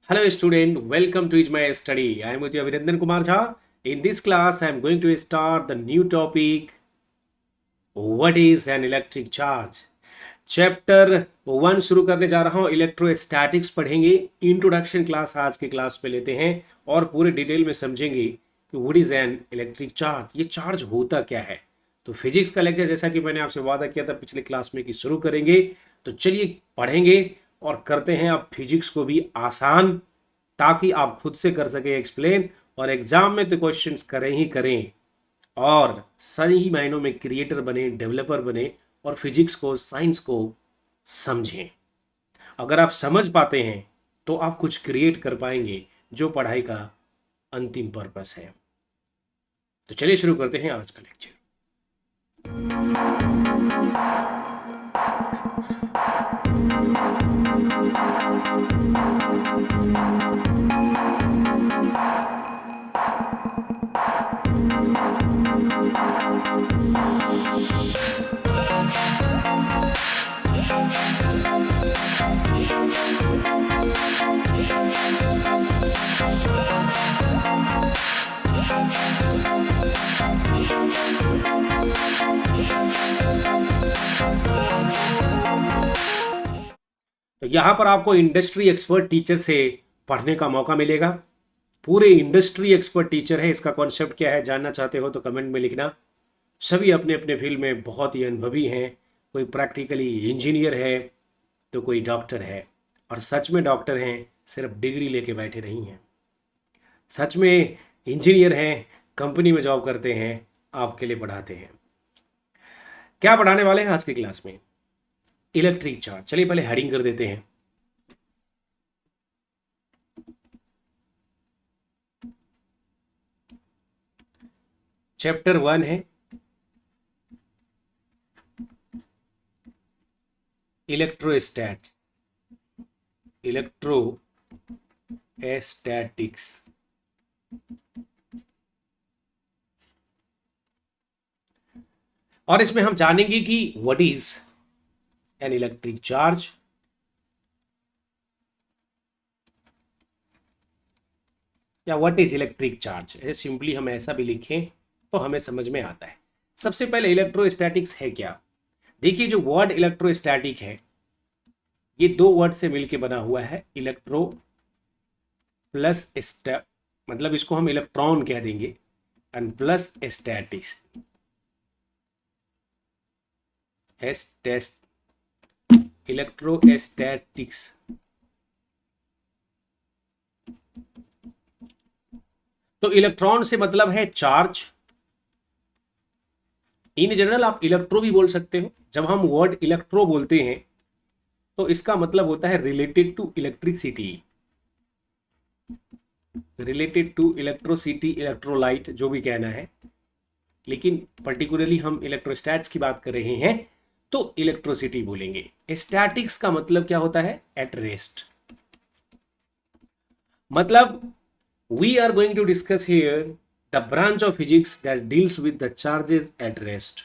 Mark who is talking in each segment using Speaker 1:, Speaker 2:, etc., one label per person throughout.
Speaker 1: Hello student, welcome to my study. I am with you Abhinandan Kumar Jha. In this class, I am going to start the new topic. What is an electric charge? Chapter 1 शुरू करने जा रहा हूँ. Electrostatics पढ़ेंगे. Introduction class आज के class पे लेते हैं और पूरे डिटेल में समझेंगे कि what is an electric charge. ये चार्ज होता क्या है. तो फिजिक्स का लेक्चर जैसा कि मैंने आपसे वादा किया था पिछले क्लास में कि शुरू करेंगे. तो चलिए पढ़ेंगे और करते हैं अब फिजिक्स को भी आसान, ताकि आप खुद से कर सके एक्सप्लेन और एग्जाम में तो क्वेश्चंस करें ही करें और सही मायनों में क्रिएटर बने, डेवलपर बने और फिजिक्स को, साइंस को समझें. अगर आप समझ पाते हैं तो आप कुछ क्रिएट कर पाएंगे, जो पढ़ाई का अंतिम पर्पस है. तो चलिए शुरू करते हैं आज का लेक्चर. तो यहाँ पर आपको इंडस्ट्री एक्सपर्ट टीचर से पढ़ने का मौका मिलेगा. पूरे इंडस्ट्री एक्सपर्ट टीचर है. इसका कॉन्सेप्ट क्या है जानना चाहते हो तो कमेंट में लिखना. सभी अपने अपने फील्ड में बहुत ही अनुभवी हैं. कोई प्रैक्टिकली इंजीनियर है तो कोई डॉक्टर है. और सच में डॉक्टर हैं, सिर्फ डिग्री लेके बैठे नहीं हैं. सच में इंजीनियर हैं, कंपनी में जॉब करते हैं, आपके लिए पढ़ाते हैं. क्या पढ़ाने वाले हैं आज की क्लास में? Electric charge. चलिए पहले हेडिंग कर देते हैं. चैप्टर 1 है इलेक्ट्रोस्टैट्स, इलेक्ट्रोस्टैटिक्स. और इसमें हम जानेंगे कि what is an electric charge, या व्हाट इज इलेक्ट्रिक चार्ज. ऐसे सिंपली हम ऐसा भी लिखें तो हमें समझ में आता है. सबसे पहले इलेक्ट्रोस्टैटिक्स है क्या. देखिए जो वर्ड इलेक्ट्रोस्टैटिक है ये दो वर्ड से मिलके बना हुआ है. इलेक्ट्रो प्लस मतलब इसको हम इलेक्ट्रॉन कह देंगे, एंड प्लस स्टैटिक्स. इलेक्ट्रोस्टैटिक्स. तो इलेक्ट्रॉन से मतलब है चार्ज. इन जनरल आप इलेक्ट्रो भी बोल सकते हो. जब हम वर्ड इलेक्ट्रो बोलते हैं तो इसका मतलब होता है related to electricity, related to electricity, electrolyte, जो भी कहना है. लेकिन पर्टिकुलरली हम इलेक्ट्रोस्टैट्स की बात कर रहे हैं तो इलेक्ट्रोसिटी बोलेंगे. स्टैटिक्स का मतलब क्या होता है? At rest. मतलब we are going to discuss here the branch of physics that deals with the charges at rest.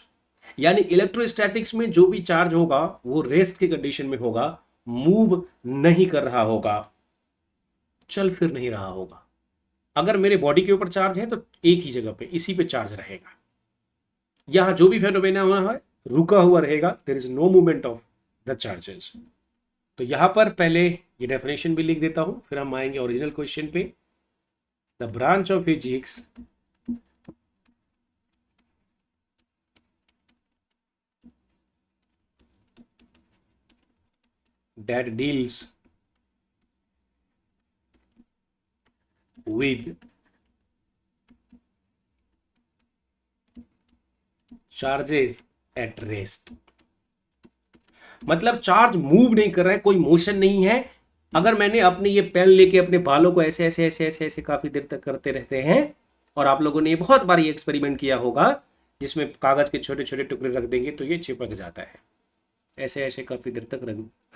Speaker 1: यानी इलेक्ट्रोस्टैटिक्स में जो भी चार्ज होगा वो रेस्ट की कंडीशन में होगा, मूव नहीं कर रहा होगा, चल फिर नहीं रहा होगा. अगर मेरे बॉडी के ऊपर चार्ज है तो एक ही जगह पे इसी पे चार्ज रहेगा. यहां जो भी फेनोमेना होना है रुका हुआ रहेगा. There is no movement of the charges. तो यहां पर पहले ये डेफिनेशन भी लिख देता हूं, फिर हम आएंगे ओरिजिनल क्वेश्चन पे. The branch of physics that deals with charges at rest. मतलब चार्ज मूव नहीं कर रहा है, कोई मोशन नहीं है. अगर मैंने अपने ये पेन लेके अपने बालों को ऐसे ऐसे ऐसे ऐसे ऐसे काफी देर तक करते रहते हैं, और आप लोगों ने ये बहुत बार ये एक्सपेरिमेंट किया होगा जिसमें कागज के छोटे छोटे टुकड़े रख देंगे तो ये चिपक जाता है. ऐसे ऐसे काफी देर तक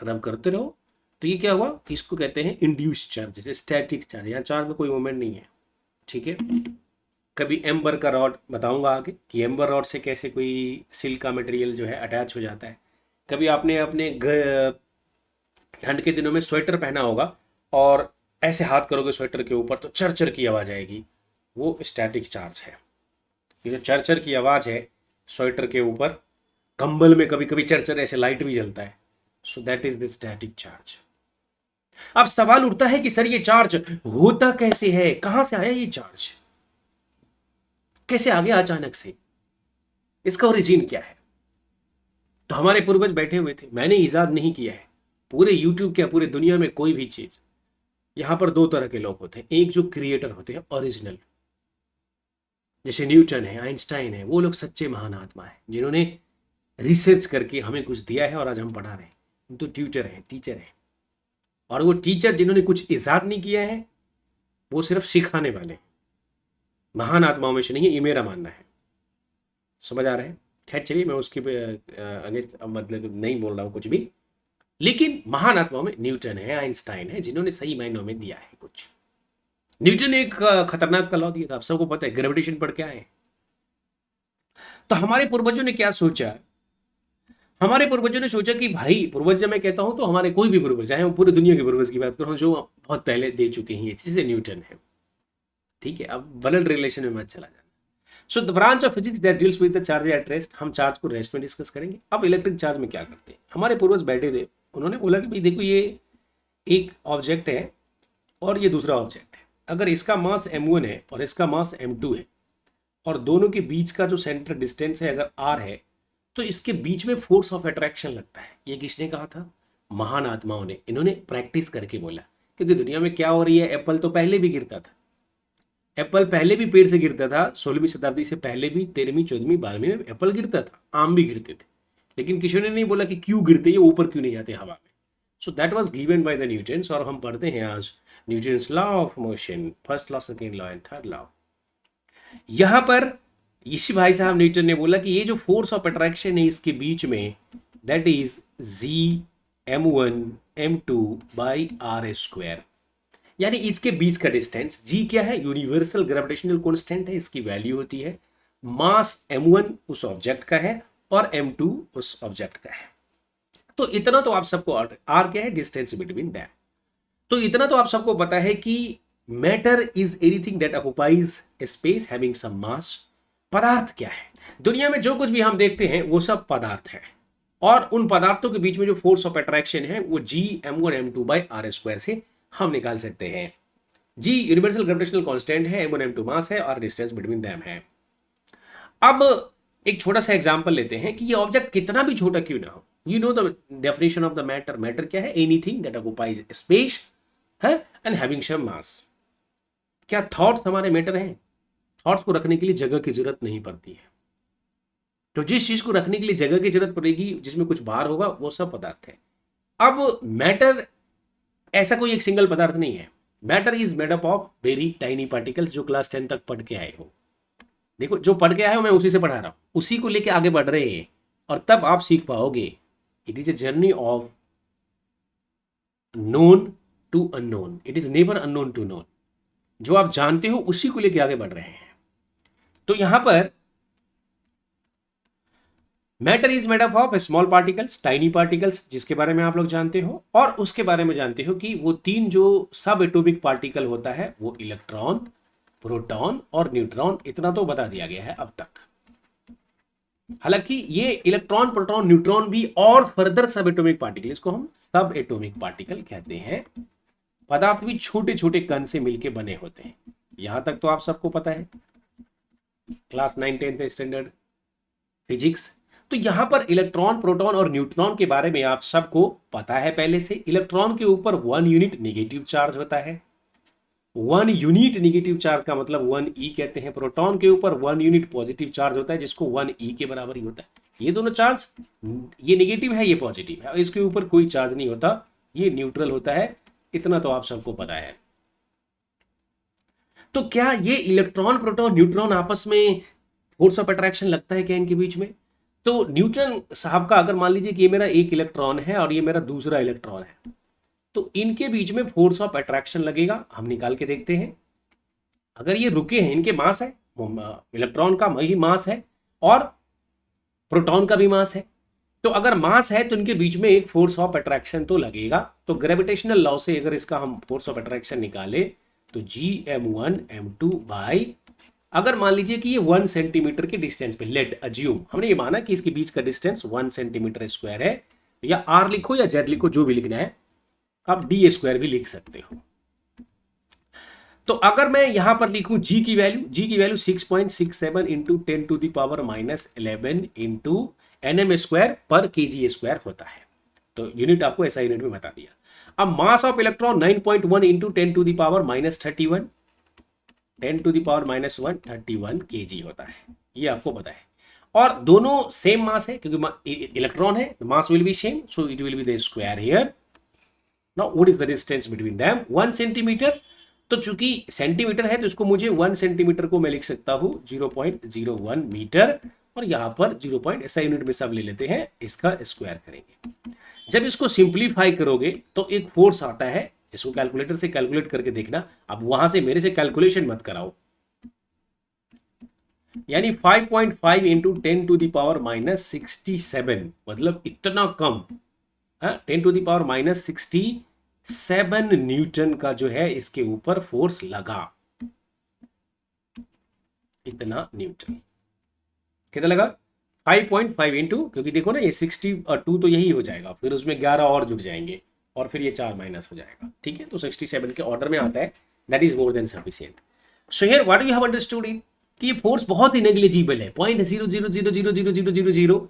Speaker 1: रब करते रहो तो ये क्या हुआ, इसको कहते हैं इंड्यूस्ड चार्ज, जैसे स्टैटिक चार्ज. यहाँ चार्ज में कोई मूवमेंट नहीं है. ठीक है. कभी एम्बर का रॉड बताऊंगा आगे कि एम्बर रॉड से कैसे कोई सिल्क का मटेरियल जो है अटैच हो जाता है. कभी आपने अपने ठंड के दिनों में स्वेटर पहना होगा और ऐसे हाथ करोगे स्वेटर के ऊपर तो चरचर की आवाज आएगी, वो स्टैटिक चार्ज है। ये जो चरचर की आवाज है स्वेटर के ऊपर, कंबल में कभी कभी चरचर ऐसे लाइट भी जलता है, so that is the static charge. अब सवाल उठता है कि सर ये चार्ज होता कैसे है, कहां से आया ये चार्ज, कैसे आ गया अचानक से, इसका ओरिजिन क्या है। तो हमारे पूर्वज बैठे हुए थे, मैंने इजाद नहीं किया है, पूरे यूट्यूब क्या पूरे दुनिया में कोई भी चीज। यहां पर दो तरह के लोग होते हैं, एक जो क्रिएटर होते हैं ओरिजिनल, जैसे न्यूटन है, आइंस्टाइन है, वो लोग सच्चे महान आत्मा है जिन्होंने रिसर्च करके हमें कुछ दिया है और आज हम पढ़ा रहे हैं। हम तो ट्यूटर हैं, टीचर हैं। और वो टीचर जिन्होंने कुछ इजाद नहीं किया है वो सिर्फ सिखाने वाले हैं, महान आत्माओं में से नहीं है, ये मेरा मानना है। समझ आ रहा है? खैर चलिए, मैं उसकी अगेंस्ट मतलब नहीं बोल रहा हूँ कुछ भी, लेकिन महान आत्माओं में न्यूटन है, आइंस्टाइन है, जिन्होंने सही मायनों में दिया है कुछ। न्यूटन ने एक खतरनाक का लॉ दिया था, आप सबको पता है, ग्रेविटेशन पढ़ के आए। तो हमारे पूर्वजों ने क्या सोचा, हमारे पूर्वजों ने सोचा कि भाई, पूर्वज जब मैं कहता हूं तो हमारे कोई भी पूर्वज, चाहे वो पूरी दुनिया के पूर्वज की बात करूं जो बहुत पहले दे चुके हैं, जैसे न्यूटन है, ठीक है। अब ब्लड रिलेशन में मत चला जाना। So the branch of physics that deals with the charge at rest, हम चार्ज को रेस्ट में डिस्कस करेंगे। अब इलेक्ट्रिक चार्ज में क्या करते हैं, हमारे पूर्वज बैठे थे, उन्होंने बोला कि भाई देखो, ये एक ऑब्जेक्ट है और ये दूसरा ऑब्जेक्ट है, अगर इसका मास m1 है और इसका मास m2 है और दोनों के बीच का जो सेंटर डिस्टेंस है अगर r है, तो इसके बीच में फोर्स ऑफ अट्रैक्शन लगता है। ये किसने कहा था? महान आत्माओं ने। इन्होंने प्रैक्टिस करके बोला, क्योंकि दुनिया में क्या हो रही है, एप्पल तो पहले भी गिरता था, एप्पल पहले भी पेड़ से गिरता था, 16वीं शताब्दी से पहले भी 13वीं 14वीं 12वीं में एप्पल गिरता था, आम भी गिरते थे, लेकिन किसी ने नहीं बोला कि क्यों गिरते हैं, ऊपर क्यों नहीं जाते हवा में। So that was given by the Newton's, और हम पढ़ते हैं आज Newton's law of motion, first law, second law and third law. यहां पर इसी भाई साहब न्यूटन ने बोला कि ये जो फोर्स ऑफ अट्रैक्शन है इसके बीच में, that is G(m1 m2 by r square), यानी इसके बीच का डिस्टेंस। जी क्या है? यूनिवर्सल ग्रेविटेशनल कांस्टेंट है, इसकी वैल्यू होती है। मास m1 उस ऑब्जेक्ट का है और m2 उस ऑब्जेक्ट का है। तो इतना तो आप सबको, आर क्या है? Distance between them. तो इतना तो आप सबको पता है कि matter is anything that occupies space having some mass. पदार्थ क्या है? दुनिया में जो कुछ भी हम देखते हैं वो सब पदार्थ है, और उन पदार्थों के बीच में जो फोर्स ऑफ अट्रैक्शन है वो G(m1 m2 by r square से हम निकाल सकते हैं। G यूनिवर्सल ग्रेविटेशनल कांस्टेंट है, m1 m2 मास है और डिस्टेंस बिटवीन देम है। अब एक छोटा सा एग्जांपल लेते हैं कि ये ऑब्जेक्ट कितना भी छोटा क्यों ना हो, you know the definition of the matter. Matter क्या है? एनीथिंग दैट ऑक्युपाइज स्पेस है एंड हैविंग सम मास। क्या थॉट्स हमारे मैटर हैं? थॉट्स को रखने के लिए जगह की जरूरत नहीं पड़ती है, तो जिस चीज को रखने के लिए जगह की जरूरत पड़ेगी, जिसमें कुछ भार होगा, वो सब पदार्थ है। अब मैटर ऐसा कोई एक सिंगल पदार्थ नहीं है। Matter is made up of very tiny particles, जो क्लास 10 तक पढ़ के आए हो। देखो, जो पढ़ के आए हो मैं उसी से पढ़ा रहा हूं, उसी को लेके आगे बढ़ रहे हैं, और तब आप सीख पाओगे। It is a journey of known to unknown, it is never unknown to known. जो आप जानते हो उसी को लेके आगे बढ़ रहे हैं। तो यहां पर matter is made up of small particles, tiny particles, जिसके बारे में आप लोग जानते हो, और उसके बारे में जानते हो कि वो तीन जो सब एटॉमिक पार्टिकल होता है वो इलेक्ट्रॉन, प्रोटॉन और न्यूट्रॉन। इतना तो बता दिया गया है अब तक। हालांकि ये इलेक्ट्रॉन, प्रोटॉन, न्यूट्रॉन भी और फर्दर सब एटॉमिक पार्टिकल, इसको हम सब एटॉमिक पार्टिकल कहते हैं। पदार्थ भी छोटे छोटे कण से मिलके बने होते हैं। यहां तक तो आप सबको पता है, क्लास 9 10th स्टैंडर्ड फिजिक्स। तो यहां पर इलेक्ट्रॉन, प्रोटॉन और न्यूट्रॉन के बारे में आप सबको पता है पहले से। इलेक्ट्रॉन के ऊपर 1 यूनिट नेगेटिव चार्ज होता है। 1 यूनिट नेगेटिव चार्ज का मतलब 1e कहते हैं। प्रोटॉन के ऊपर 1 यूनिट पॉजिटिव चार्ज होता है, जिसको 1e के बराबर ही होता है। ये दोनों चार्ज, ये नेगेटिव है, ये पॉजिटिव है, इसके ऊपर कोई चार्ज नहीं होता, ये न्यूट्रल होता है। इतना तो आप सबको पता है। तो क्या ये इलेक्ट्रॉन, प्रोटॉन, न्यूट्रॉन आपस में फोर्स ऑफ अट्रैक्शन लगता है क्या इनके बीच में? तो न्यूटन साहब का, अगर मान लीजिए कि ये मेरा एक इलेक्ट्रॉन है और ये मेरा दूसरा इलेक्ट्रॉन है, तो इनके बीच में फोर्स ऑफ अट्रैक्शन लगेगा। हम निकाल के देखते हैं। अगर ये रुके हैं, इनके मास है, इलेक्ट्रॉन का वही मास है और प्रोटॉन का भी मास है, तो अगर मास है तो इनके बीच में एक फोर्स ऑफ अट्रैक्शन तो लगेगा। तो ग्रेविटेशनल लॉ से अगर इसका हम फोर्स ऑफ अट्रैक्शन निकाले तो Gm1m2 बाई, अगर मान लीजिए कि ये 1 सेंटीमीटर के डिस्टेंस पे, लेट अज्यूम, हमने ये माना कि इसके बीच का डिस्टेंस 1 सेंटीमीटर स्क्वायर है, या आर लिखो या जेड लिखो, जो भी लिखना है, आप डी स्क्वायर भी लिख सकते हो। तो अगर मैं यहां पर लिखूं जी की value 6.67 into 10⁻⁻11 into Nm square पर केजी स्क्वायर होता है। तो यूनिट आपको ऐसा यूनिट में बता दिया। अब mass of electron 9.1 into 10⁻⁻31 10⁻⁻1 KG होता है, ये आपको पता है। और दोनों सेम मास है क्योंकि इलेक्ट्रॉन है, mass will be same, so it will be the square here. Now what is the distance between them? 1 centimetre. तो चूंकि सेंटीमीटर है तो इसको मुझे 1 सेंटीमीटर को मैं लिख सकता हूं 0.01 मीटर, और यहां पर 0 पॉइंट ऐसा यूनिट में सब ले लेते हैं, इसका स्क्वायर करेंगे। जब इसको सिंप्लीफाई करोगे तो एक फोर्स आता है, इसको कैलकुलेटर से कैलकुलेट करके देखना। अब वहां से मेरे से कैलकुलेशन मत कराओ, यानी 5.5 इंटू 10⁻⁻67, मतलब इतना कम, 10⁻⁻67 न्यूटन का जो है इसके ऊपर फोर्स लगा। इतना न्यूटन कितना लगा? 5.5 इंटू, क्योंकि देखो ना ये 62 तो यही हो जाएगा, फिर उसमें 11 और जुड़ जाएंगे और फिर ये 4 माइनस हो जाएगा, ठीक है। तो 67 के ऑर्डर में आता है, that is more than sufficient. So here what you have understood it, कि ये फोर्स बहुत ही नेग्लिजिबल है, 0.0000000,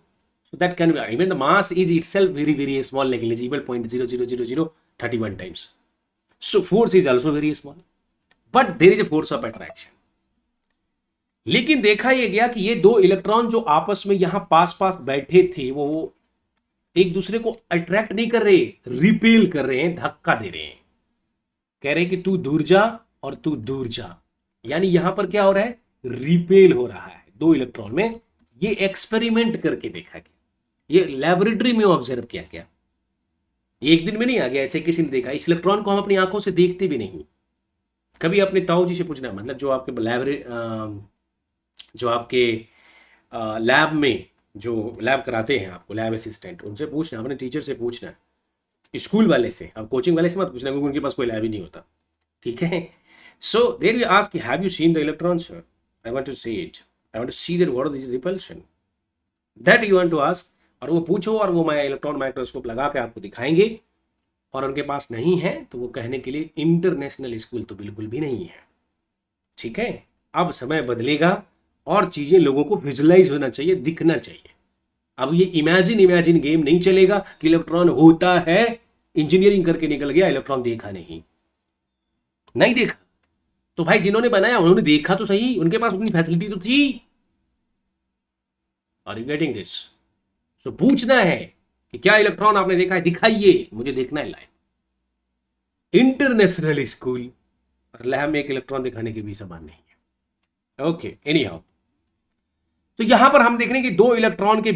Speaker 1: so that can be, even the mass is itself very small, negligible, 0.00031 times, so force is also very small, but there is a force of attraction। लेकिन देखा यह गया कि ये दो इलेक्ट्रॉन जो आपस में यहां पास पास बैठे थे, वो एक दूसरे को अट्रैक्ट नहीं कर रहे, रिपेल कर रहे हैं, धक्का दे रहे हैं, कह रहे हैं कि तू दूर जा और तू दूर जा, यानी यहां पर क्या हो रहा है? रिपेल हो रहा है दो इलेक्ट्रॉन में। ये एक्सपेरिमेंट करके देखा गया, ये लैबोरेटरी में ऑब्जर्व किया गया, एक दिन में नहीं आ गया, ऐसे किसी ने देखा। इस इलेक्ट्रॉन को हम अपनी आंखों से देखते भी नहीं। कभी अपने ताऊ जी से पूछना, मतलब जो आपके लैब में जो लैब कराते हैं आपको, लैब असिस्टेंट, उनसे पूछना, अपने टीचर से पूछना, स्कूल वाले से, अब कोचिंग वाले से मत पूछना क्योंकि उनके पास कोई लैब ही नहीं होता, ठीक है। So there we ask, have you seen the electron sir? I want to see it, I want to see that what is repulsion, that you want to ask. और वो पूछो और वो इलेक्ट्रॉन माइक्रोस्कोप लगा के आपको दिखाएंगे, और उनके पास नहीं है तो वो कहने के लिए इंटरनेशनल स्कूल तो बिल्कुल भी नहीं है, ठीक है। अब समय बदलेगा और चीजें लोगों को विजुअलाइज होना चाहिए, दिखना चाहिए। अब ये इमेजिन गेम नहीं चलेगा कि इलेक्ट्रॉन होता है, इंजीनियरिंग करके निकल गया, इलेक्ट्रॉन देखा नहीं देखा। तो भाई जिन्होंने बनाया उन्होंने देखा तो सही, उनके पास उतनी फैसिलिटी तो थी। Are you getting this? So पूछना है कि क्या इलेक्ट्रॉन आपने देखा है, दिखाइए, मुझे देखना है लाइव। इंटरनेशनल स्कूल और लैब में एक इलेक्ट्रॉन दिखाने के भी समान नहीं है, ओके। एनी हाउ, तो यहां पर हम देख रहे हैं कि दो इलेक्ट्रॉन के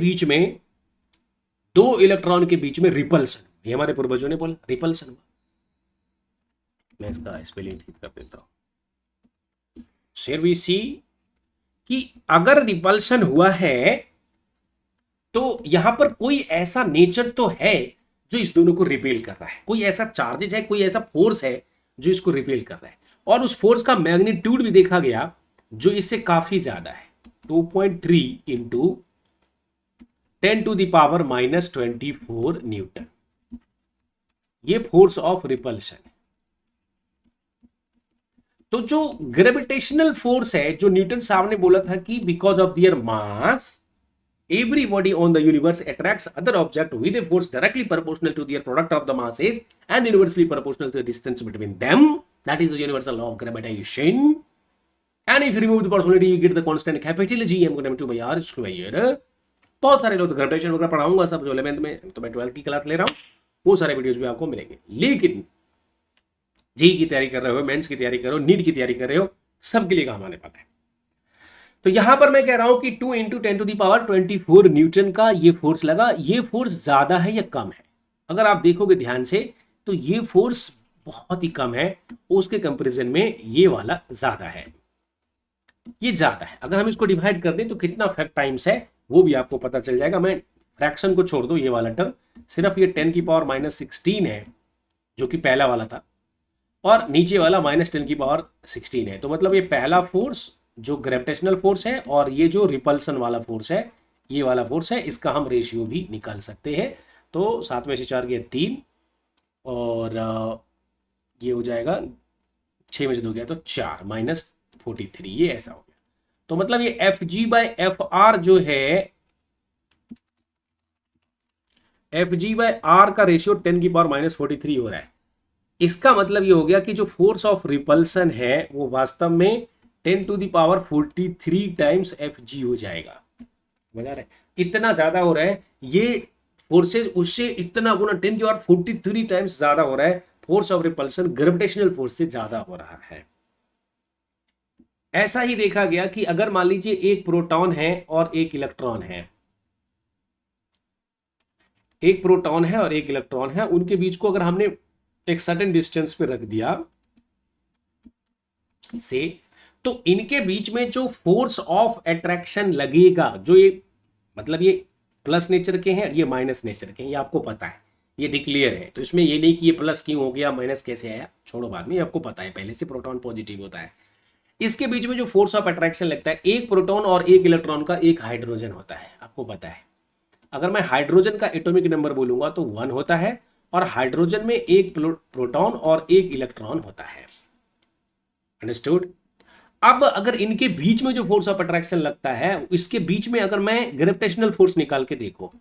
Speaker 1: बीच में रिपल्सन, ये हमारे पूर्वजों ने बोला रिपल्सन। मैं इसका स्पेलिंग ठीक कर देता हूं। शेयर वी सी कि अगर रिपल्सन हुआ है तो यहां पर कोई ऐसा नेचर तो है जो इस दोनों को रिपेल कर रहा है, कोई ऐसा चार्जेज है, कोई ऐसा फोर्स है जो इसको रिपेल कर रहा है, और उस फोर्स का मैग्नीट्यूड भी देखा गया जो इससे काफी ज्यादा है, 2.3 इंटू 10⁻⁻24 न्यूटन, ये फोर्स ऑफ रिपल्शन है। तो जो ग्रेविटेशनल फोर्स है, जो न्यूटन साहब ने बोला था कि because of their mass everybody on the universe attracts other object with a force directly proportional to their product of the masses and inversely proportional to the distance between them, that is the universal law of gravitation, and if you remove the possibility you get the constant capital G m2/r square। बहुत सारे लोग तो gravitation वगैरह पढ़ाऊंगा सब, जो 11th में, तो मैं 12th की क्लास ले रहा हूं, वो सारे वीडियोस भी आपको मिलेंगे। लेकिन जी की तैयारी कर रहे हो, मेंस की तैयारी कर रहे हो, नीट की तैयारी कर रहे हो, सबके लिए काम आने वाला है। तो यहां पर मैं कह रहा हूं कि 2 इंटू 10⁻24 न्यूटन का ये फोर्स लगा। ये फोर्स ज्यादा है या कम है? अगर आप देखोगे ध्यान से तो ये फोर्स बहुत ही कम है, उसके कंपैरिजन में ये वाला ज्यादा है, ये ज्यादा है। अगर हम इसको डिवाइड कर दें तो कितना फैक्ट टाइम्स है वो भी आपको पता चल जाएगा। मैं फ्रैक्शन को छोड़ दो, ये वाला टर्म, सिर्फ ये 10⁻16 है जो कि पहला वाला था, और नीचे वाला -10⁻16 है। तो मतलब ये पहला फोर्स जो ग्रेविटेशनल फोर्स है और ये जो रिपल्सन वाला फोर्स है, ये वाला फोर्स है, इसका हम रेशियो भी निकाल सकते हैं। तो 7 में से 4 गया 3, और ये हो जाएगा 6 में से 2 गया तो 4 -43, ये ऐसा हो गया। तो मतलब ये Fg/Fr जो है, Fg/R का रेशियो 10⁻43 हो रहा है। इसका मतलब ये हो गया कि जो फोर्स ऑफ रिपल्सन है वो वास्तव में 10⁻43 टाइम्स Fg हो जाएगा। समझ आ रहा है? इतना ज्यादा हो रहा है, ये फोर्सेज उससे इतना गुना 10⁻43 टाइम्स ज्यादा हो रहा है। Force of repulsion gravitational force से ज्यादा हो रहा है। ऐसा ही देखा गया कि अगर मान लीजिए एक प्रोटॉन है और एक इलेक्ट्रॉन है, एक प्रोटॉन है और एक इलेक्ट्रॉन है, उनके बीच को अगर हमने एक सर्टेन डिस्टेंस पे रख दिया से, तो इनके बीच में जो फोर्स ऑफ अट्रैक्शन लगेगा, जो ये मतलब ये प्लस नेचर के हैं, ये माइनस नेचर के हैं, ये आपको पता है, ये डिक्लेयर है। तो इसमें ये नहीं कि ये प्लस क्यों हो गया, माइनस कैसे आया, छोड़ो बाद में, आपको पता है पहले से प्रोटॉन पॉजिटिव होता है। इसके बीच में जो फोर्स ऑफ अट्रैक्शन लगता है, एक प्रोटॉन और एक इलेक्ट्रॉन का एक हाइड्रोजन होता है, आपको पता है। अगर मैं हाइड्रोजन का एटॉमिक नंबर बोलूंगा तो 1 होता है, और हाइड्रोजन में एक प्रोटॉन और एक इलेक्ट्रॉन होता है। अंडरस्टूड? अब अगर इनके बीच में जो फोर्स ऑफ अट्रैक्शन लगता है, इसके बीच में अगर मैं ग्रेविटेशनल फोर्स निकाल के देखो,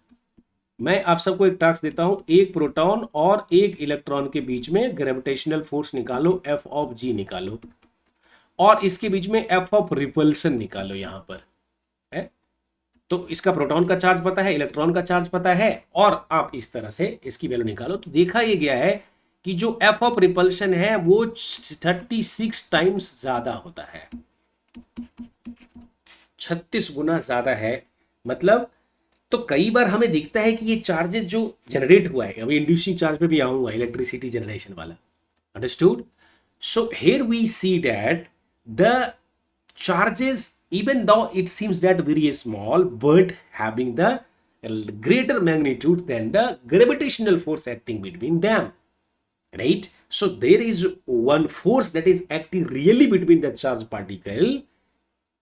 Speaker 1: मैं आप सबको एक टास्क देता हूं, एक प्रोटॉन और एक इलेक्ट्रॉन के बीच में ग्रेविटेशनल फोर्स निकालो, F(g) निकालो, और इसके बीच में F ऑफ रिपल्सन निकालो यहां पर है। तो इसका प्रोटॉन का चार्ज पता है, इलेक्ट्रॉन का चार्ज पता है, और आप इस तरह से इसकी वैल्यू निकालो। तो देखा यह गया है कि जो F ऑफ रिपल्शन है वो 36 टाइम्स ज्यादा होता है, 36 गुना ज्यादा है। मतलब तो कई बार हमें दिखता है कि ये चार्जेस जो जनरेट हुआ है, अभी इंड्यूसिंग चार्ज पे भी आऊंगा, इलेक्ट्रिसिटी जनरेशन वाला। Understood? So here we see that the charges, even though it seems that very small, but having the greater magnitude than the gravitational force acting between them, right? So there is one force that is acting really between the charged particle,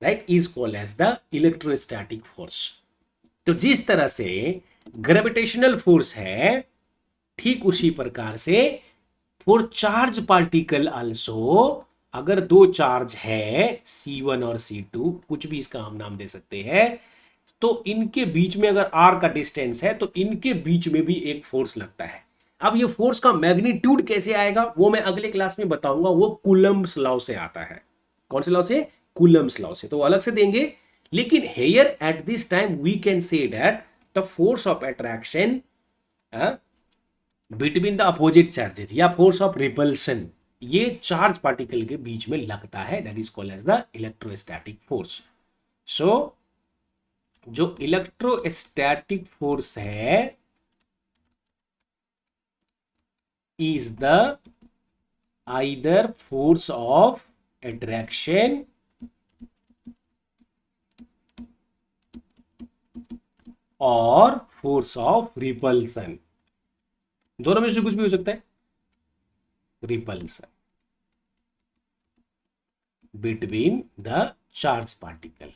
Speaker 1: right, is called as the electrostatic force. तो जिस तरह से gravitational force है, ठीक उसी प्रकार से for charge particle also, अगर दो चार्ज है C1 और C2, कुछ भी इसका हम नाम दे सकते हैं, तो इनके बीच में अगर R का डिस्टेंस है तो इनके बीच में भी एक फोर्स लगता है। अब ये फोर्स का मैग्नीट्यूड कैसे आएगा वो मैं अगले क्लास में बताऊंगा, वो कूलम्ब्स लॉ से आता है। कौन से लॉ से? कूलम्ब्स लॉ से, तो अलग से देंगे। लेकिन here at this time we can say that the force of attraction between the opposite charges या फोर्स ऑफ रिपल्सन, ये चार्ज पार्टिकल के बीच में लगता है, that is called as the electrostatic force. So जो इलेक्ट्रोस्टैटिक फोर्स है is the either force of attraction और फोर्स ऑफ रिपल्सन, दोनों में से कुछ भी हो सकता है। Repulsion between the charge particle.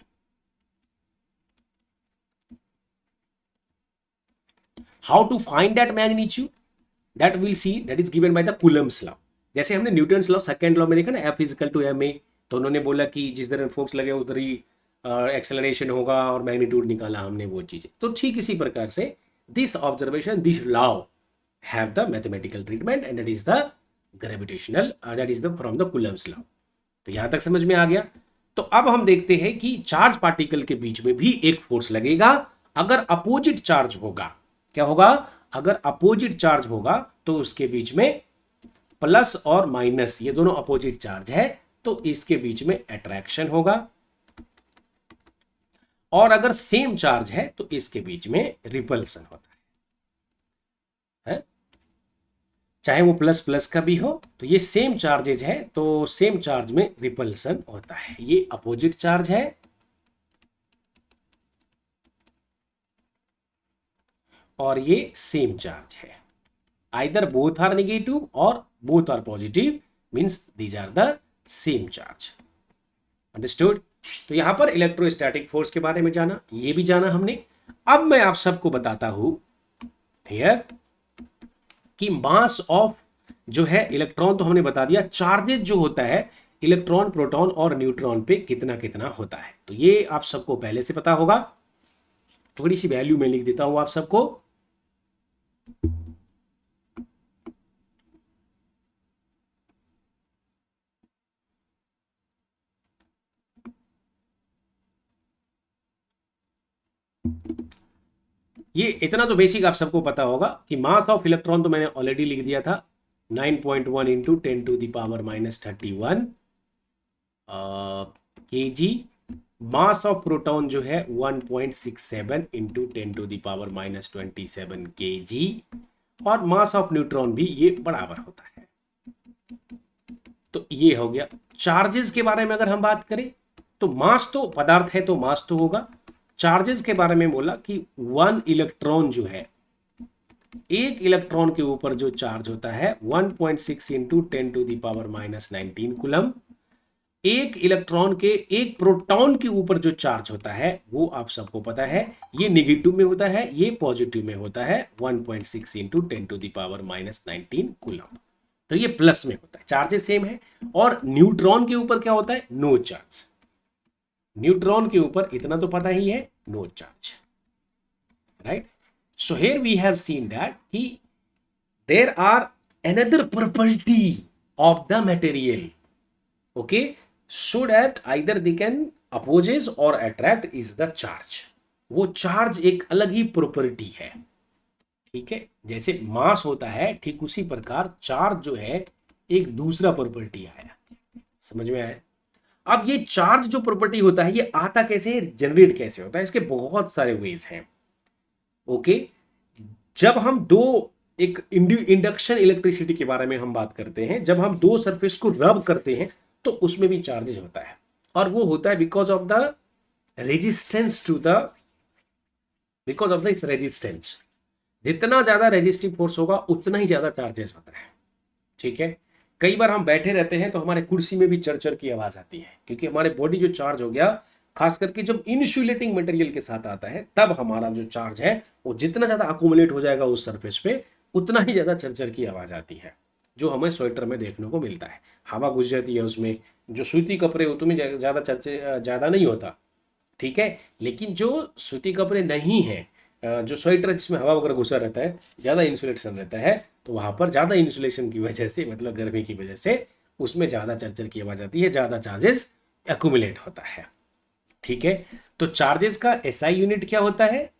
Speaker 1: How to find that magnitude, that will see, that is given by the Coulomb's law. जैसे हमने न्यूटन्स लॉ सेकंड लॉ में देखा ना, F = ma, तो उन्होंने बोला कि जिस तरह फोर्स लगे उस तरह एक्सेलरेशन होगा और मैग्नीट्यूड निकाला हमने वो चीजें। तो ठीक इसी प्रकार से this observation, this law have the mathematical treatment and that is the gravitational, that is the from the Coulomb's law. तो यहां तक समझ में आ गया। तो अब हम देखते हैं कि चार्ज पार्टिकल के बीच में भी एक फोर्स लगेगा अगर अपोजिट चार्ज होगा। क्या होगा? अगर अपोजिट चार्ज होगा तो उसके बीच में प्लस और माइनस, ये दोनों अपोजिट चार्ज है, तो इसके बीच में अट्रैक्शन होगा। और अगर सेम चार्ज है तो इसके बीच में रिपल्सन होता है? चाहे वो प्लस प्लस का भी हो, तो ये सेम चार्जेज है तो सेम चार्ज में रिपल्सन होता है। ये अपोजिट चार्ज है और ये सेम चार्ज है। आइदर बोथ आर नेगेटिव और both are positive, means these are the same charge. Understood? तो यहां पर इलेक्ट्रोस्टैटिक फोर्स के बारे में जाना, ये भी जाना हमने। अब मैं आप सबको बताता हूं हियर कि मास ऑफ जो है इलेक्ट्रॉन तो हमने बता दिया, चार्जेस जो होता है इलेक्ट्रॉन, प्रोटॉन और न्यूट्रॉन पे कितना कितना होता है, तो ये आप सबको पहले से पता होगा। थोड़ी सी वैल्यू मैं लिख देता हूं आप सबको। ये इतना तो बेसिक आप सबको पता होगा कि मास ऑफ इलेक्ट्रॉन तो मैंने ऑलरेडी लिख दिया था, 9.1 into 10⁻31 kg। Mass of proton जो है 1.67 इंटू 10⁻27 kg। और मास ऑफ न्यूट्रॉन भी ये बराबर होता है। तो ये हो गया। चार्जेस के बारे में अगर हम बात करें तो मास तो पदार्थ है तो मास तो होगा। चार्जेस के बारे में बोला कि 1 इलेक्ट्रॉन जो है, एक इलेक्ट्रॉन के ऊपर जो चार्ज होता है 1.6 इंटू 10⁻19 कूलम। एक इलेक्ट्रॉन के, एक प्रोटॉन के ऊपर जो चार्ज होता है वो आप सबको पता है, ये निगेटिव में होता है, ये पॉजिटिव में होता है, 1.6 इंटू 10⁻19 कूलम। तो ये प्लस में होता है, चार्जेस सेम है। और न्यूट्रॉन के ऊपर क्या होता है? No charge. न्यूट्रॉन के ऊपर इतना तो पता ही है, no charge, right. So here we have seen that कि there are another property of the material, okay, so that either they can opposes or attract is the charge। वो charge एक अलग ही प्रॉपर्टी है, ठीक है। जैसे मास होता है ठीक उसी प्रकार चार्ज जो है एक दूसरा प्रॉपर्टी आया। समझ में आया? अब ये चार्ज जो प्रॉपर्टी होता है ये आता कैसे है, जनरेट कैसे होता है, इसके बहुत सारे वेज हैं। ओके, जब हम दो, एक इंडक्शन इलेक्ट्रिसिटी के बारे में हम बात करते हैं, जब हम दो सरफेस को रब करते हैं तो उसमें भी चार्जेस होता है, और वो होता है because of the resistance to the, because of the its resistance. जितना ज्यादा रेजिस्टिव फोर्स होगा उतना ही ज्यादा चार्जेस होता है, ठीक है। कई बार हम बैठे रहते हैं तो हमारे कुर्सी में भी चरचर की आवाज आती है, क्योंकि हमारे बॉडी जो चार्ज हो गया, खास करके जब इंसुलेटिंग मटेरियल के साथ आता है तब हमारा जो चार्ज है वो जितना ज्यादा अकोमुलेट हो जाएगा उस सरफेस पे, उतना ही ज्यादा चरचर की आवाज आती है, जो हमें स्वेटर में देखने को मिलता है। हवा घुस जाती है उसमें। जो सूती कपड़े होते में ज्यादा चर्चे ज्यादा नहीं होता, ठीक है। लेकिन जो सूती कपड़े नहीं है, जो स्वेटर जिसमें हवा वगैरह घुसा रहता है, ज़्यादा इंसुलेशन रहता है, तो वहाँ पर ज़्यादा इंसुलेशन की वजह से, मतलब गर्मी की वजह से उसमें ज़्यादा चरचर की आवाज़ आती है, ज़्यादा चार्जेस एक्यूमुलेट होता है, ठीक है। तो चार्जेस का एसआई यूनिट क्या होता है?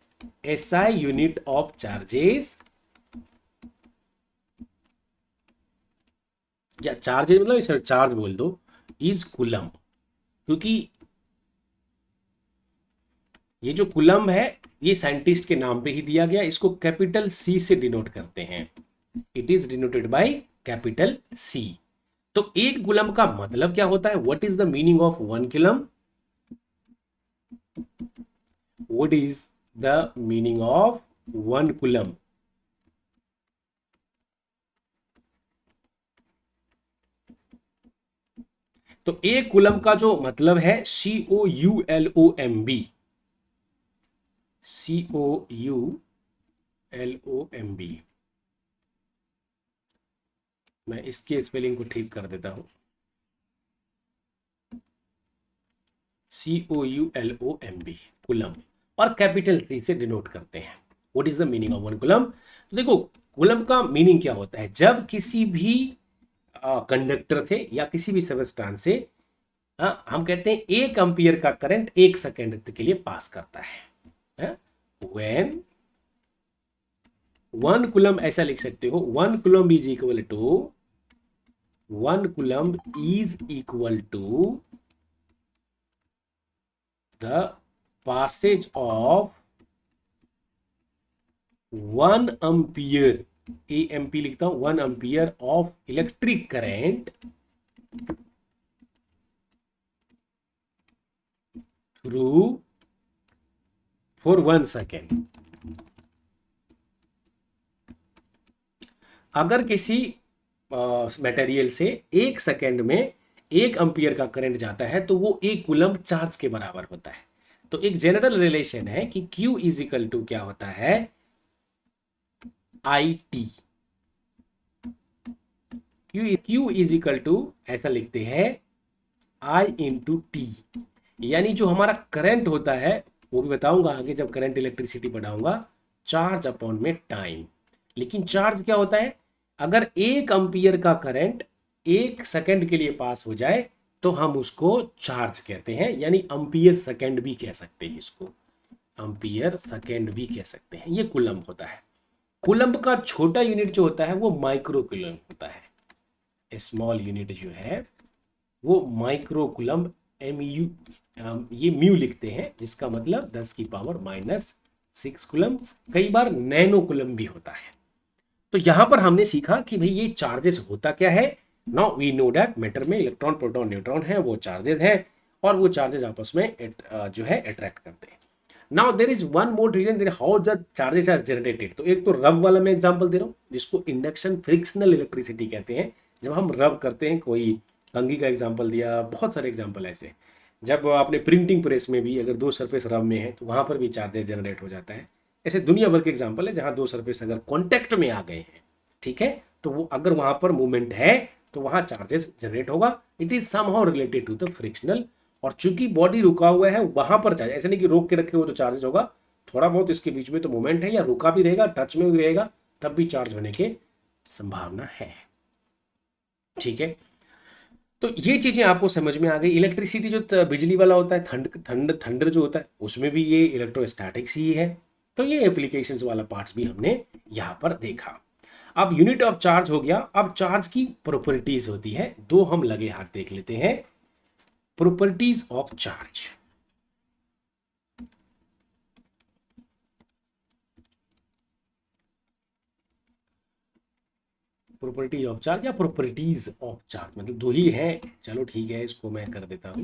Speaker 1: एसआई यूनिट ऑफ चार्जेस, या चार्जेस मतलब इसे चार्ज बोल दो, इज कूलम। क्योंकि ये जो कूलम है ये साइंटिस्ट के नाम पे ही दिया गया, इसको कैपिटल सी से डिनोट करते हैं। It is denoted by capital C. तो एक कूलम का मतलब क्या होता है? What is the meaning of 1 coulomb? What is the meaning of 1 coulomb? तो एक कूलम का जो मतलब है COULOMB, COULOMB। मैं इसके स्पेलिंग को ठीक कर देता हूं, COULOMB, कूलम, और कैपिटल सी से डिनोट करते हैं। What is the meaning of 1 coulomb? तो देखो, कूलम का मीनिंग क्या होता है? जब किसी भी कंडक्टर से या किसी भी सबस्टांस से हम कहते हैं 1 एम्पियर का करंट 1 सेकेंड के लिए पास करता है। व्हेन 1 कूलम, ऐसा लिख सकते हो, 1 coulomb is equal to 1 coulomb is equal to the passage of 1 ampere, AMP लिखता हूं, 1 ampere of electric current through for 1 second। अगर किसी मटेरियल से 1 सेकेंड में 1 एम्पियर का करंट जाता है तो वो 1 कूलम्ब चार्ज के बराबर होता है। तो एक जनरल रिलेशन है कि Q इज इक्वल टू क्या होता है, IT। Q is equal to ऐसा लिखते हैं I इंटू टी, यानी जो हमारा करंट होता है, वो भी बताऊंगा आगे जब करंट इलेक्ट्रिसिटी पढ़ाऊंगा, चार्ज अपॉन में टाइम। लेकिन चार्ज क्या होता है, अगर 1 एम्पियर का करंट 1 सेकेंड के लिए पास हो जाए तो हम उसको चार्ज कहते हैं, यानी एम्पियर सेकेंड भी कह सकते हैं इसको, एम्पियर सेकेंड भी कह सकते हैं। ये कूलम्ब होता है। कूलम्ब का छोटा यूनिट जो होता है वो माइक्रो कूलम्ब होता है। स्मॉल यूनिट जो है वो माइक्रो कूलम्ब, MU, ये म्यू लिखते हैं, जिसका मतलब 10⁻⁻6 कूलम्ब, कई बार नैनो कूलम्ब भी होता है। तो यहां पर हमने सीखा कि भाई ये चार्जेस होता क्या है। Now we know that matter में इलेक्ट्रॉन प्रोटॉन न्यूट्रॉन है, वो चार्जेस हैं, और वो चार्जेस आपस में जो है अट्रैक्ट करते हैं। Now there is one more reason there how the charges are generated. तो एक तो रब वाला मैं एग्जांपल दे रहा हूँ, जिसको इंडक्शन फ्रिक्शनल इलेक्ट्रिसिटी कहते हैं। जब हम रब करते हैं, कोई कंघी का एग्जांपल दिया, बहुत सारे एग्जांपल ऐसे। जब आपने प्रिंटिंग प्रेस में भी अगर 2 सरफेस रब में है तो वहां पर भी चार्जेस जनरेट हो जाता है। ऐसे दुनिया भर के एग्जांपल है जहां 2 सरफेस अगर कॉन्टेक्ट में आ गए हैं, ठीक है, तो वो अगर वहां पर मूवमेंट है तो वहां चार्जेस जनरेट होगा। It is somehow related to the frictional. और चूंकि बॉडी रुका हुआ है वहां पर चार्ज, ऐसे नहीं कि रोक के रखे हो तो चार्जेस होगा, थोड़ा बहुत इसके बीच में तो मूवमेंट है, या रुका भी रहेगा, टच में भी रहेगा, तब भी चार्ज होने की संभावना है। ठीक है, तो ये चीजें आपको समझ में आ गई। इलेक्ट्रिसिटी जो बिजली वाला होता है, थंडर जो होता है, उसमें भी ये इलेक्ट्रोस्टैटिक्स ही है। तो ये एप्लीकेशंस वाला पार्ट्स भी हमने यहाँ पर देखा। अब यूनिट ऑफ चार्ज हो गया। अब चार्ज की प्रॉपर्टीज होती है, 2 हम लगे हाथ देख लेते हैं। Properties of charge, properties of charge या प्रॉपर्टीज ऑफ चार्ज, मतलब 2 ही है। चलो ठीक है, इसको मैं कर देता हूं,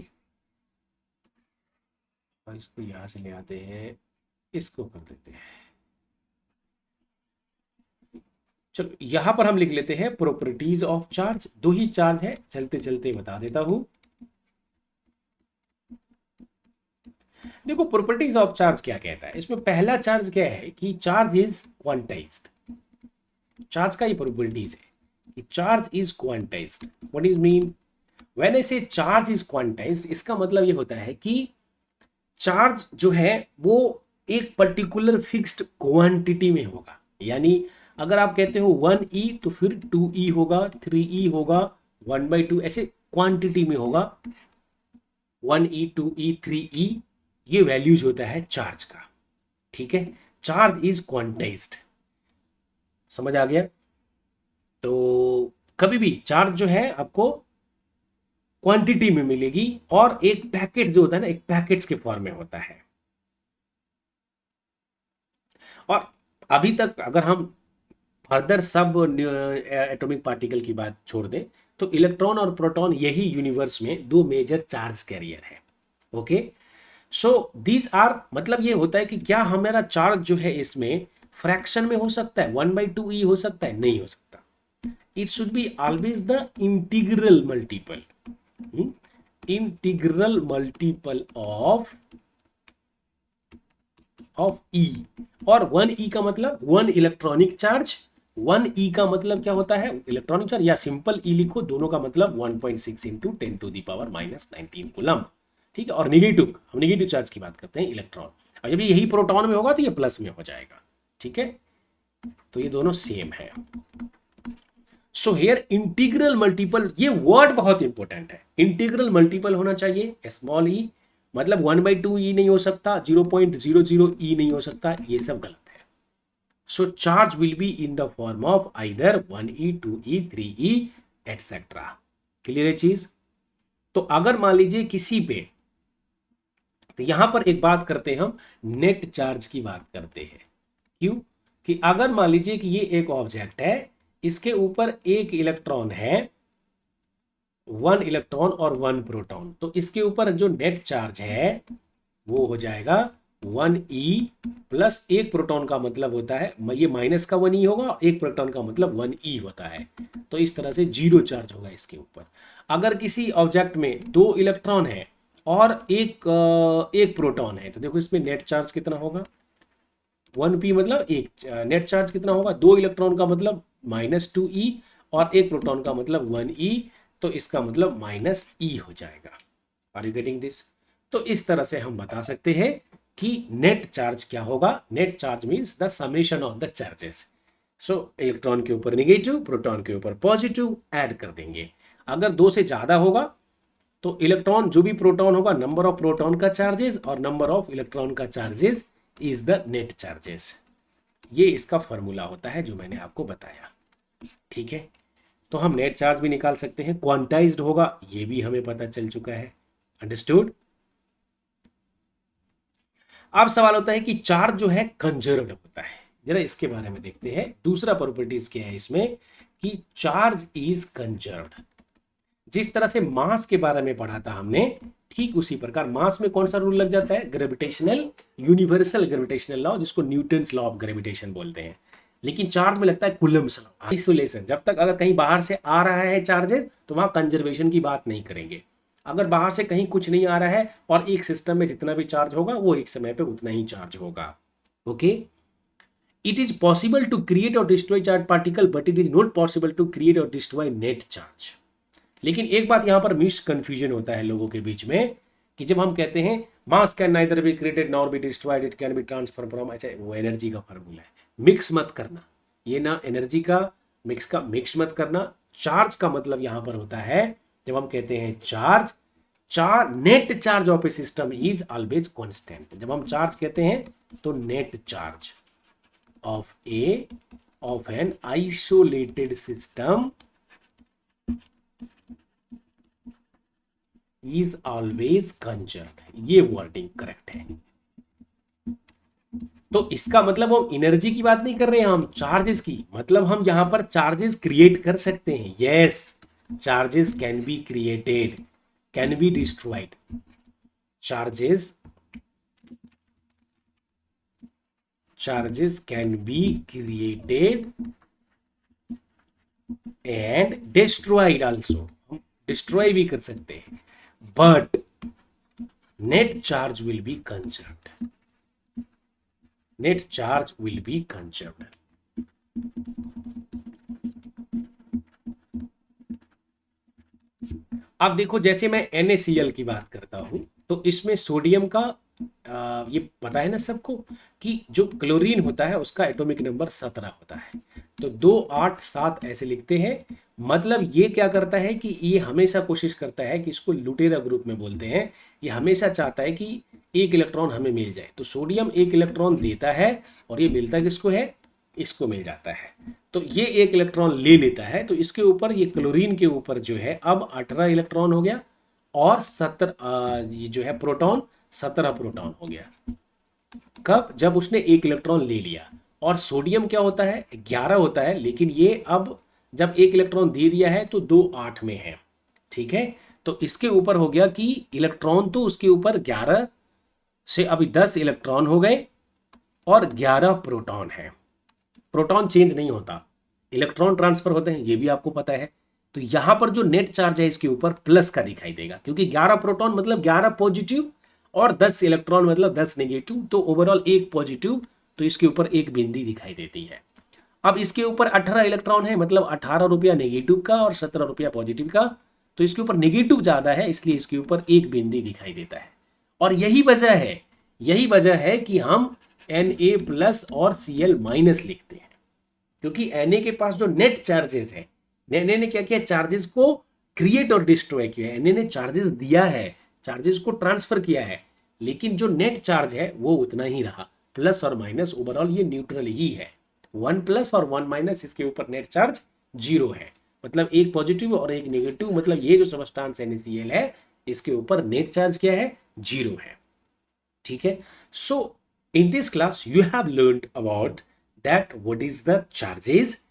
Speaker 1: और इसको यहां से ले आते हैं, इसको कर देते हैं। चलो यहां पर हम लिख लेते हैं properties of charge. 2 he charge है, चलते चलते बता देता हूं। देखो प्रॉपर्टीज ऑफ चार्ज क्या कहता है, इसमें पहला चार्ज क्या है कि चार्ज इज क्वांटाइज्ड। चार्ज का ये प्रॉपर्टीज है कि charge is quantized. What is mean when I से चार्ज इज क्वांटाइज्ड, इसका मतलब ये होता है कि चार्ज जो है वो एक पर्टिकुलर फिक्स्ड क्वांटिटी में होगा। यानी अगर आप कहते हो 1e तो फिर 2e होगा, 3e होगा, 1/2, ऐसे क्वांटिटी में होगा। 1e 2e 3e ये वैल्यूज होता है चार्ज का। ठीक है, चार्ज इज क्वांटाइज्ड। समझ आ गया। तो कभी भी चार्ज जो है आपको क्वांटिटी में मिलेगी, और एक पैकेट जो होता है ना, एक पैकेट्स के फॉर्म में होता है। और अभी तक अगर हम फर्दर सब एटॉमिक पार्टिकल की बात छोड़ दें तो इलेक्ट्रॉन और प्रोटॉन यही यूनिवर्स में 2 मेजर चार्ज कैरियर है। ओके, सो दीज आर, मतलब ये होता है कि क्या हमारा चार्ज जो है इसमें फ्रैक्शन में हो सकता है, 1/2e हो सकता है, नहीं हो सकता। It should be always the integral multiple, integral multiple of E। और 1e का मतलब 1 इलेक्ट्रॉनिक चार्ज, 1e का मतलब क्या होता है, इलेक्ट्रॉनिक चार्ज, या सिंपल e लिखो, दोनों का मतलब 1.6 इंटू 10⁻⁻19 कूलम्ब। ठीक है, और निगेटिव, हम निगेटिव चार्ज की बात करते हैं, इलेक्ट्रॉन। और जब यही प्रोटॉन में होगा तो ये प्लस में हो जाएगा। ठीक है, तो ये दोनों सेम है। सो हियर इंटीग्रल मल्टीपल, ये वर्ड बहुत इंपॉर्टेंट है। इंटीग्रल मल्टीपल होना चाहिए, स्मॉल ई, मतलब 1/2e नहीं हो सकता, 0.00e नहीं हो सकता, ये सब गलत है। So charge will be in the form of either 1e 2e 3e etcetera. Clear है चीज। तो अगर मान लीजिए किसी पे, तो यहां पर एक बात करते हैं, हम नेट चार्ज की बात करते हैं। क्यों कि अगर मान लीजिए कि ये एक ऑब्जेक्ट है, इसके ऊपर एक इलेक्ट्रॉन है, 1 इलेक्ट्रॉन और 1 प्रोटॉन, तो इसके ऊपर जो नेट चार्ज है वो हो जाएगा 1e प्लस एक प्रोटॉन का मतलब होता है, ये माइनस का 1e होगा, एक प्रोटॉन का मतलब 1e होता है। तो इस तरह से जीरो चार्ज होगा इसके ऊपर। अगर किसी ऑब्जेक्ट में 2 इलेक्ट्रॉन है और एक प्रोटॉन है, तो देखो इसमें नेट चार्ज कितना होगा, 1p मतलब एक, नेट चार्ज कितना होगा, 2 इलेक्ट्रॉन का मतलब -2e और एक प्रोटॉन का मतलब 1e, तो इसका मतलब -e हो जाएगा। Are you getting this? तो इस तरह से हम बता सकते हैं कि नेट चार्ज क्या होगा। Net charge means the summation of the charges. So electron के ऊपर नेगेटिव, प्रोटॉन के ऊपर पॉजिटिव ऐड कर देंगे। अगर 2 से ज़्यादा होगा तो इलेक्ट्रॉन, जो भी प्रोटॉन होगा, नंबर ऑफ प्रोटॉन का चार्जेस और नंबर ऑफ इलेक्ट्रॉन का charges is the net charges. ये इसका फॉर्मूला होता है जो मैंने आपको बताया। ठीक है, तो हम नेट चार्ज भी निकाल सकते हैं, क्वांटाइज्ड होगा, ये भी हमें पता चल चुका है। अंडरस्टूड? अब सवाल होता है कि चार्ज जो है कंजर्व्ड होता है, जरा इसके बारे में देखते हैं। दूसरा प्रॉपर्टीज क्या है इसमें कि चार्ज इज कंजर्व्ड। जिस तरह से मास के बारे में पढ़ा था हमने, ठीक उसी प्रकार मास में कौन सा रूल लग जाता है, ग्रेविटेशनल, यूनिवर्सल ग्रेविटेशनल लॉ, जिसको न्यूटन्स लॉ ऑफ ग्रेविटेशन बोलते हैं। लेकिन चार्ज में लगता है कूलम्ब्स लॉ, आइसोलेशन। जब तक अगर कहीं बाहर से आ रहा है चार्जेस तो वहां कंजर्वेशन की बात नहीं करेंगे। अगर बाहर से कहीं कुछ नहीं आ रहा है और एक सिस्टम में जितना भी चार्ज होगा वो एक समय पे उतना ही चार्ज होगा। Okay, it is possible to create और destroy charge particle but it is not possible to create और डिस्ट्रॉय नेट चार्ज। लेकिन एक बात यहां पर मिस कंफ्यूजन होता है लोगों के बीच में कि जब हम कहते हैं मास can neither be created nor be destroyed, it can be transfer from, अच्छा वो एनर्जी का फार्मूला है, मिक्स मत करना, ये ना एनर्जी का मिक्स मत करना। चार्ज का मतलब यहां पर होता है, जब हम कहते हैं charge, net charge of A system is always constant. जब हम चार्ज कहते हैं तो net charge of an isolated system is always conserved, ये वर्डिंग करेक्ट है। तो इसका मतलब हम एनर्जी की बात नहीं कर रहे हैं, हम चार्जेस की, मतलब हम यहां पर चार्जेस क्रिएट कर सकते हैं। Yes, charges can be created, can be destroyed, charges can be created and destroyed also, हम डिस्ट्रॉय भी कर सकते हैं, but net charge will B conserved, net charge will B conserved. अब देखो, जैसे मैं NaCl की बात करता हूं तो इसमें सोडियम का ये पता है ना सबको कि जो क्लोरीन होता है उसका एटॉमिक नंबर 17 होता है, तो 2 8 7 ऐसे लिखते हैं। मतलब ये क्या करता है कि ये हमेशा कोशिश करता है कि इसको लुटेरा ग्रुप में बोलते हैं, ये हमेशा चाहता है कि एक इलेक्ट्रॉन हमें मिल जाए। तो सोडियम एक इलेक्ट्रॉन देता है और ये मिलता किसको है, इसको मिल जाता है। तो ये एक इलेक्ट्रॉन ले लेता है, तो इसके ऊपर, ये क्लोरीन के ऊपर जो है अब 18 इलेक्ट्रॉन हो गया और 17 ये जो है प्रोटॉन 17 प्रोटॉन हो गया। कब, जब उसने एक इलेक्ट्रॉन ले लिया। और सोडियम क्या होता है, 11 होता है, लेकिन ये अब जब एक इलेक्ट्रॉन दे दिया है तो 2 8 में है। ठीक है, तो इसके ऊपर हो गया कि इलेक्ट्रॉन तो उसके ऊपर 11 से अभी 10 इलेक्ट्रॉन हो गए और 11 प्रोटॉन है। प्रोटॉन चेंज नहीं होता, इलेक्ट्रॉन ट्रांसफर होते हैं, ये भी आपको पता है। तो यहां पर जो नेट चार्ज है इसके ऊपर प्लस का दिखाई देगा, क्योंकि 11 प्रोटॉन मतलब 11 पॉजिटिव और 10 इलेक्ट्रॉन मतलब 10 नेगेटिव, तो ओवरऑल एक पॉजिटिव, तो इसके ऊपर एक बिंदी दिखाई देती है। अब इसके ऊपर 18 इलेक्ट्रॉन है, मतलब 18 रुपया नेगेटिव का और 17 रुपया पॉजिटिव का, तो इसके ऊपर नेगेटिव ज्यादा है, इसलिए इसके ऊपर एक बिंदी दिखाई देता है। और यही वजह है कि हम Na प्लस और Cl माइनस लिखते हैं, क्योंकि Na के पास जो नेट चार्जेस है, Na ने क्या किया, चार्जेस को क्रिएट और डिस्ट्रॉय किया है। Na ने चार्जेस दिया है, चार्जेस को ट्रांसफर किया है, लेकिन जो नेट चार्ज है वो उतना ही रहा, प्लस और माइनस, ओवरऑल ये न्यूट्रल ही है। 1 प्लस और 1 माइनस, इसके ऊपर नेट चार्ज 0 है, मतलब एक पॉजिटिव और एक नेगेटिव, मतलब ये जो सब्सटेंस NaCl है इसके ऊपर नेट चार्ज क्या है, 0 है। ठीक है, सो in this class you have learned about that what is the charges.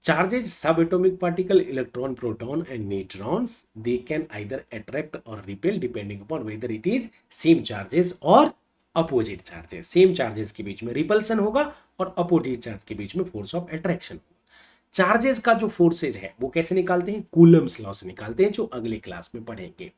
Speaker 1: Subatomic particle, electron, proton and neutrons, they can either attract or repel depending upon whether it is same charges or opposite charges, same charges के बीच में repulsion होगा और opposite charge के बीच में force of attraction होगा। Charges का जो फोर्सेज है वो कैसे निकालते हैं, कूलम्स लॉ से निकालते हैं, जो अगले क्लास में पढ़ेंगे।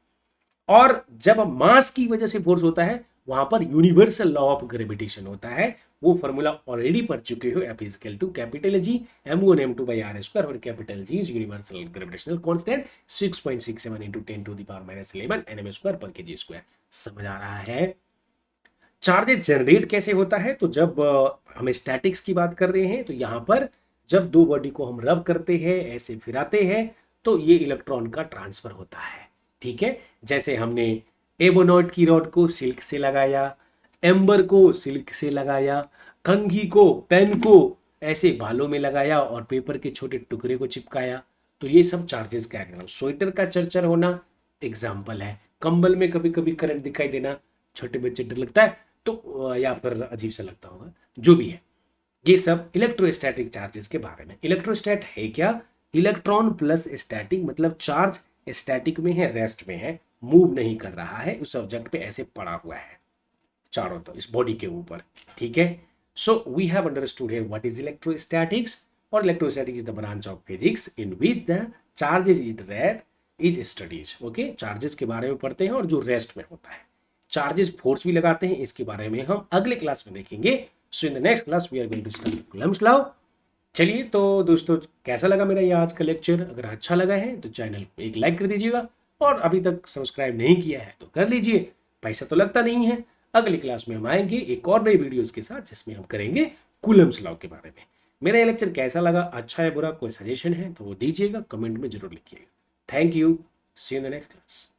Speaker 1: और जब मास की वजह से फोर्स होता है वहां पर यूनिवर्सल लॉ ऑफ ग्रेविटेशन होता है, वो फॉर्मूला ऑलरेडी पढ़ चुके हो, F is equal to capital G m1 m2 by r square, और capital G is universal gravitational constant 6.67 into 10 to the power minus 11 nm square पर kg स्क्वायर। समझ आ रहा है? चार्जेस जनरेट कैसे होता है, तो जब हम स्टैटिक्स की बात कर रहे हैं तो यहां पर जब दो बॉडी को हम रब करते हैं, ऐसे फिराते हैं, तो ये इलेक्ट्रॉन का ट्रांसफर होता है। ठीक है, जैसे हमने एबोनॉट की रॉड को सिल्क से लगाया, एम्बर को सिल्क से लगाया, कंघी को, पेन को ऐसे बालों में लगाया और पेपर के छोटे टुकड़े को चिपकाया, तो ये सब चार्जेस का एग्जाम्पल। स्वेटर का चरचर होना एग्जाम्पल है, कंबल में कभी कभी करंट दिखाई देना, छोटे बच्चे डर लगता है तो, या फिर अजीब सा लगता होगा, जो भी है, ये सब इलेक्ट्रोस्टैटिक चार्जेस के बारे में। इलेक्ट्रोस्टैट है क्या, इलेक्ट्रॉन प्लस स्टैटिक, मतलब चार्ज स्टैटिक में है, रेस्ट में है, मूव नहीं कर रहा है, उस ऑब्जेक्ट पे ऐसे पड़ा हुआ है चारों तरफ इस बॉडी के ऊपर। ठीक है, so we have understood here what is electrostatics, और electrostatic is the branch of physics in which the charges is studies. Okay, charges के बारे में पढ़ते हैं और जो रेस्ट में होता है, चार्जेस फोर्स भी लगाते हैं, इसके बारे में हम अगले क्लास में देखेंगे। So in the next class we are going to study Coulomb's law. चलिए, तो दोस्तों कैसा लगा मेरा ये आज का लेक्चर? अगर अच्छा लगा है तो चैनल को एक लाइक कर दीजिएगा, और अभी तक सब्सक्राइब नहीं किया है तो कर लीजिए, पैसा तो लगता नहीं है। अगली क्लास में हम आएंगे एक और नई वीडियोस के साथ, जिसमें हम करेंगे कूलम्स लॉ के बारे में। मेरा ये लेक्चर कैसा लगा, अच्छा है बुरा, कोई सजेशन है तो वो दीजिएगा, कमेंट में जरूर लिखिएगा। Thank you, see you in the next class.